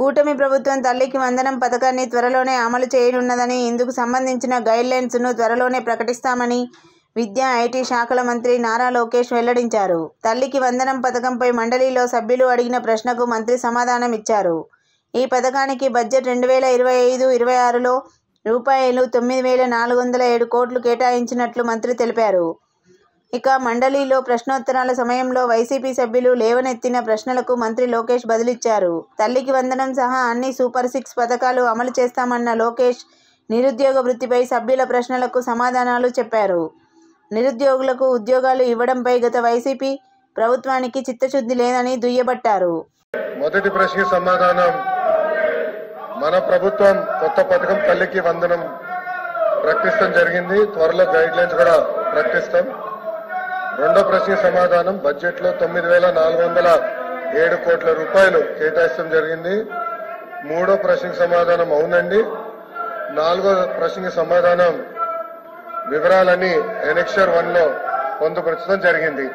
కూటమి ప్రభుత్వం తల్లికి వందనం పథకాన్ని త్వరలోనే అమలు చేయనున్నదని, ఇందుకు సంబంధించిన గైడ్లైన్స్ను త్వరలోనే ప్రకటిస్తామని విద్యా, ఐటీ శాఖల మంత్రి నారా లోకేష్ వెల్లడించారు. తల్లికి వందనం పథకంపై మండలిలో సభ్యులు అడిగిన ప్రశ్నకు మంత్రి సమాధానం ఇచ్చారు. ఈ పథకానికి బడ్జెట్ 2025-26లో రూపాయలు 9,407 కోట్లు కేటాయించినట్లు మంత్రి తెలిపారు. ఇక మండలిలో ప్రశ్నోత్తరాల సమయంలో వైసీపీ సభ్యులు లేవనెత్తిన ప్రశ్నలకు మంత్రి లోకేష్ బదులిచ్చారు. తల్లికి వందనం సహా అన్ని సూపర్ 6 పథకాలు అమలు చేస్తామన్న లోకేష్ నిరుద్యోగ వృత్తిపై సభ్యుల ప్రశ్నలకు సమాధానాలు చెప్పారు. నిరుద్యోగులకు ఉద్యోగాలు ఇవ్వడంపై గత వైసీపీ ప్రభుత్వానికి చిత్తశుద్ధి లేదని దుయ్యబట్టారు. మొదటి ప్రశ్న సమాధానం, మన ప్రభుత్వం కొత్త పథకం తల్లికి వందనం ప్రకటించడం జరిగింది. త్వరలో గైడ్ లైన్స్ కూడా ప్రకటిస్తాం. రెండో ప్రశ్న సమాధానం, బడ్జెట్ లో 9,407 కోట్ల రూపాయలు కేటాయించడం జరిగింది. మూడో ప్రశ్నకు సమాధానం అవునండి. నాలుగో ప్రశ్నకి సమాధానం, వివరాలని ఎనెక్చర్ 1లో పొందుపరచడం జరిగింది.